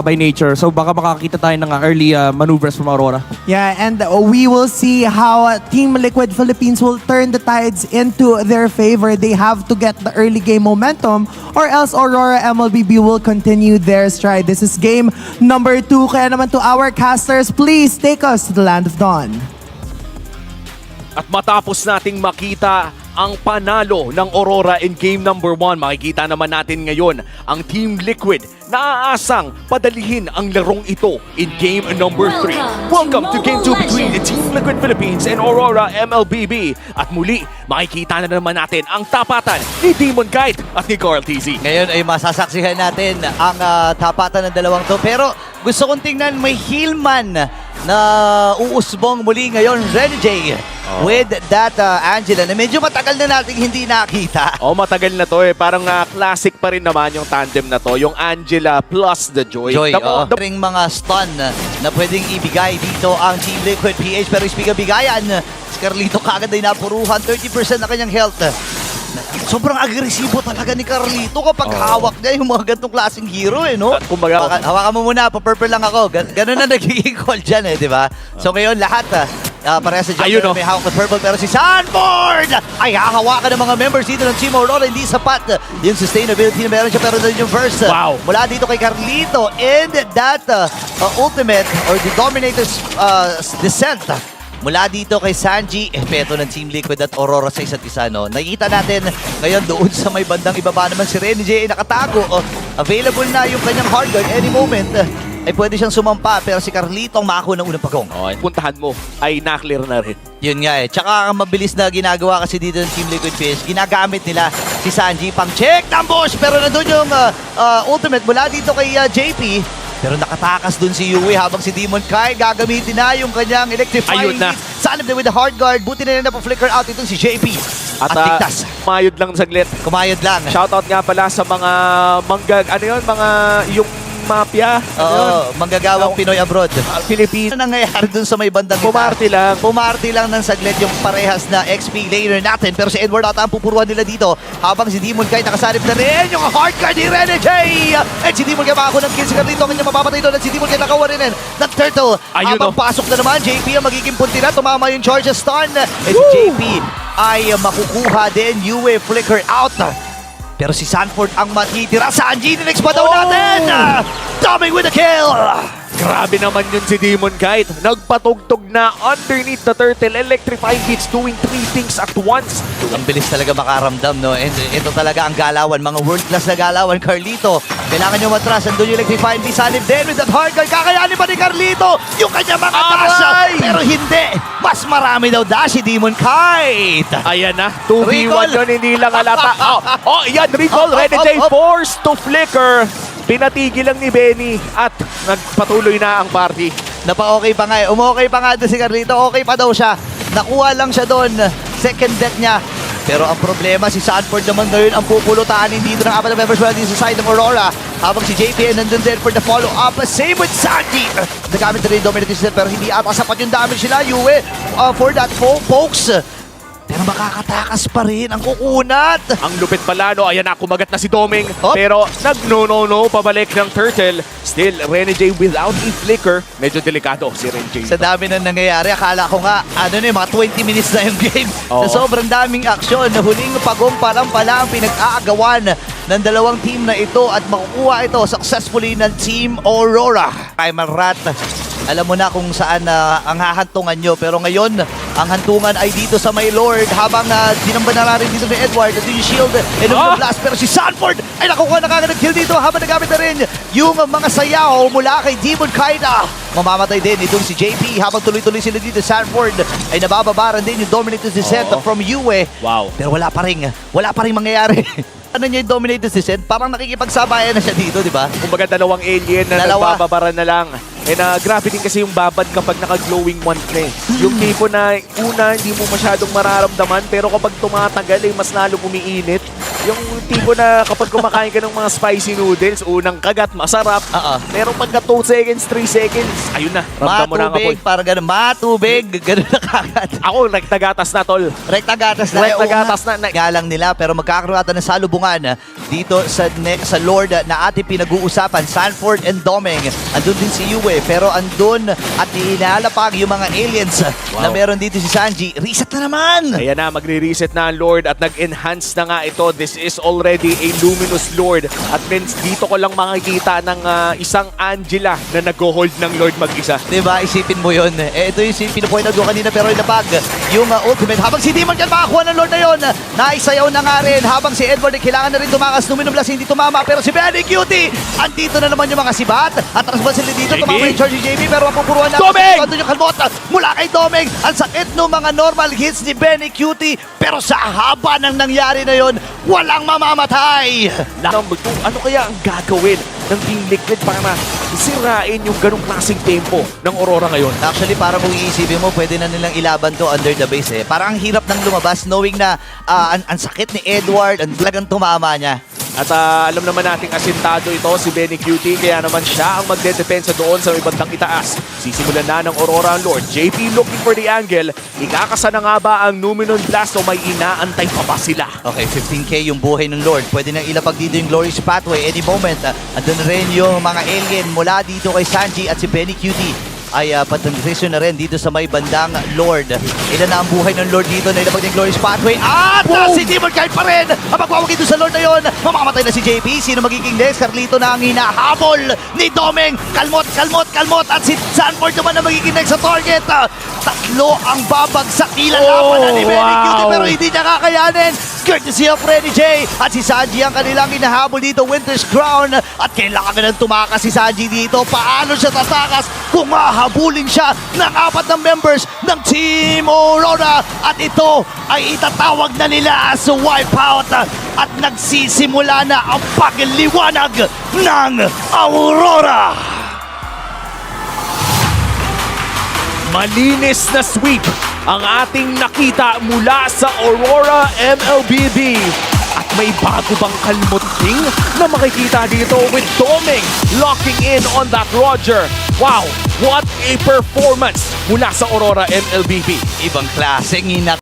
by nature. So baka makakita tayo ng early maneuvers from Aurora. Yeah, and we will see how Team Liquid Philippines will turn the tides into their favor. They have to get the early game momentum or else Aurora MLBB will continue their stride. This is game number 2. Kaya naman to our casters, please take us to the Land of Dawn. At matapos nating makita ang panalo ng Aurora in game number 1, makikita naman natin ngayon ang Team Liquid na aasang padalihin ang larong ito in game number 3. Welcome to game 2 between the Team Liquid Philippines and Aurora MLBB. At muli, makikita na naman natin ang tapatan ni Demon Kite at ni Carl TZ. Ngayon ay masasaksihan natin ang tapatan ng dalawang to. Pero gusto kong tingnan may Healman na uusbong muli ngayon, Renny J. With that Angela na medyo matagal na nating hindi nakita. Oh, matagal na to eh. Parang classic pa rin naman yung tandem na to. Yung Angela plus the Joy. Ring mga stun na pwedeng ibigay dito ang Team Liquid PH. Pero speaking of bigayan, si Carlito kagad ay napuruhan. 30% na kanyang health. Sobrang agresibo talaga ni Carlito kapag hawak niya yung mga gantong klaseng hero eh, no? At kumbaga, hawakan mo muna, pa-purple lang ako. Ganun na nagiging call dyan eh, di ba? So ngayon lahat, parehas sa Jungle na may hawak na purple. Pero si Sanford ay hahawakan ng mga members dito ng Team Aurora. Hindi sapat yung sustainability na meron siya. Pero doon yung first mula dito kay Carlito. And that ultimate or the Dominator's descent mula dito kay Sanji, epeto ng Team Liquid at Aurora sa isa't isa, no? Nakikita natin ngayon doon sa may bandang ibaba naman si Renny J nakatago. Available na yung kanyang hard guard any moment. Ay pwede siyang sumampa pero si Carlito ang makako ng unang pagong. puntahan mo ay na-clear na rin. Yun nga eh. Tsaka ang mabilis na ginagawa kasi dito ng Team Liquid PH, ginagamit nila si Sanji pang check ng bush. Pero nandun yung ultimate mula dito kay JP. Pero nakatakas dun si Yui habang si Demon Kai gagamitin na yung kanyang electrifying hit. Sanib na with the hard guard. Buti na na-flicker out itong si JP. At ligtas. Kumayod lang saglit. Kumayod lang. Shoutout nga pala sa mga mga yung mafia. Manggagawang Pinoy abroad. Philippines. Ano nangyayari dun sa may bandang Pumarty lang. Pumarty lang ng saglit yung parehas na XP laner natin. Pero si Edward ata ang pupuruan nila dito. Habang si Demon Kite nakasanib na rin yung hard card ni Renny J. At si Demon Kite makako ng kill si Carlito. Kanya mapapatay doon. At si Demon Kite nakawa rin ng turtle. Habang pasok na naman, JP ang magiging punti na. Tumama yung charge stun. At si JP ay makukuha din. Yue flicker out. Pero si Sanford ang matitira. Sanji, next pa daw natin! Tommy with the kill! Grabe naman yun si Demon Kite. Nagpatugtog na underneath the turtle. Electrifying hits, doing 3 things at once. Ang bilis talaga makaramdam, no? And ito talaga ang galawan. Mga world-class na galawan. Carlito, kailangan nyo matras. Andun yung electrifying bisanib din with that hard guard. Kakayanin pa ni Carlito yung kanya mga dash. Pero hindi. Mas marami daw dash si Demon Kite. Ayan na. 2v1 yun. Hindi lang halata. Yan. Recall. Renny J forced to flicker. Pinatigil lang ni Benny at nagpatuloy na ang party. Napa-okay pa nga eh. Umokay pa nga doon si Carlito. Okay pa daw siya. Nakuha lang siya doon. Second death niya. Pero ang problema, si Sanford naman ngayon ang pupulutanin dito ng apat na members mula din sa side ng Aurora. Habang si JP nandun din for the follow-up. Same with Sanji. Nagamit na rin yung dominant system pero hindi ata sapat yung damage nila. Yue for that folks. Pero makakatakas pa rin ang kukunat. Ang lupit pala, no? Ayan na, kumagat na si Doming. Pero nag-no-no-no pabalik ng Turtle. Still, Renny J without a flicker. Medyo delikado si Renny J. Sa dami na nangyayari, akala ko nga, mga 20 minutes na yung game. Sa sobrang daming aksyon, huling pagong pa lang pinag-aagawan ng dalawang team na ito at makukuha ito successfully ng Team Aurora. Kay Marat, alam mo na kung saan ang hahantungan nyo. Pero ngayon, ang hantungan ay dito sa may Lord. Habang dinamba na rin dito ni Edward. Ito yung shield and yung blast. Pero si Sanford ay nakukuha na kagad ng kill dito. Habang nagamit na rin yung mga sayaw mula kay Demon Kite. Mamamatay din itong si JP. Habang tuloy-tuloy sila dito, Sanford ay nabababaran din yung Dominator's Descent from Yue. Pero wala pa rin mangyayari. Ano niya yung Dominator's Descent? Parang nakikipagsabayan na siya dito, di ba? Kumbaga dalawang alien na nagbababara na lang. And grabe din kasi yung babad kapag naka-glowing one na eh. Yung tipo na una, hindi mo masyadong mararamdaman pero kapag tumatagal, mas lalo umiinit. Yung tipo na kapag kumakain ka ng mga spicy noodles, unang kagat, masarap. Pero pagka 2 seconds, 3 seconds, ayun na, ramdam mo na ang apoy. Matubig, parang ganun. Matubig, ganun na kagad. Ako, nagtagatas na, tol. Rekta gatas na. Rekta gatas na. Galang nila pero magkakaroon ata ng salubungan dito sa Lord na ating pinag-uusapan. Sanford and Doming. Andun din si Yue pero andun at inalapag yung mga aliens na meron dito si Sanji. Reset na naman! Ayan na, magre-reset na ang Lord at nag-enhance na nga ito. This is already a Luminous Lord. At means dito ko lang makikita ng isang Angela na nag-hold ng Lord mag-isa. Diba? Isipin mo yun. Ito yung pinupoint out ko kanina pero inapag yung ultimate. Habang si Demon Gun makakuha ng Lord na yun, naisayaw na nga rin. Habang si Edward kailangan na rin tumakas. Luminum Blast hindi tumama pero si Benny Cutie, andito na naman yung mga sibat. At transbal sila dito. JB. Tumama yung charge ni JB pero mapupuruan na. Doming! Andun yung kalmot mula kay Doming. Ang sakit ng mga normal hits ni Benny Cutie pero sa haba ng nangyari na yun, walang mamamatay. Number 2, ano kaya ang gagawin ng Team Liquid para sirain yung ganong klaseng tempo ng Aurora ngayon? Actually, parang kung iisipin mo, pwede na nilang ilaban to under the base eh. Parang ang hirap nang lumabas knowing na ang sakit ni Edward, ang talagang tumama niya. At alam naman nating asintado ito si Benny Cutie, kaya naman siya ang magdedepensa doon sa may bandang itaas. Sisimulan na ng Aurora ang Lord. JP looking for the angle. Ikakasa na nga ba ang Numenon Blast o may inaantay pa ba sila? Okay, 15k yung buhay ng Lord. Pwede nang ilapag dito yung Glorious Pathway any moment. Andun na rin yung mga alien mula dito kay Sanji at si Benny Cutie ay patransition na rin dito sa may bandang Lord. Ilan na ang buhay ng Lord dito na ilapag ng Glorious Pathway. At si Demon Guard pa rin! Ang magwawag dito sa Lord na yun. Mamamatay na si JP. Sino magiging next? Carlito na ang hinahabol ni Doming. Kalmot, kalmot, kalmot. At si Sanford naman na magiging next sa target. Tatlo ang babagsak ilalaban na ni Benny Cutie pero hindi niya kakayanin. Courtesy of Freddy J. At si Sanji ang kanilang hinahabol dito. Winter's Crown. At kailangan ng tumakas si Sanji dito. Paano siya tatakas kung mahabulin siya ng 4 na members ng Team Aurora? At ito ay itatawag na nila as wipeout. At nagsisimula na ang pagliwanag ng Aurora. Malinis na sweep ang ating nakita mula sa Aurora MLBB. At may bago bang kalmuting na makikita dito with Doming locking in on that Roger. Wow, what a performance mula sa Aurora MLBB. Ibang klaseng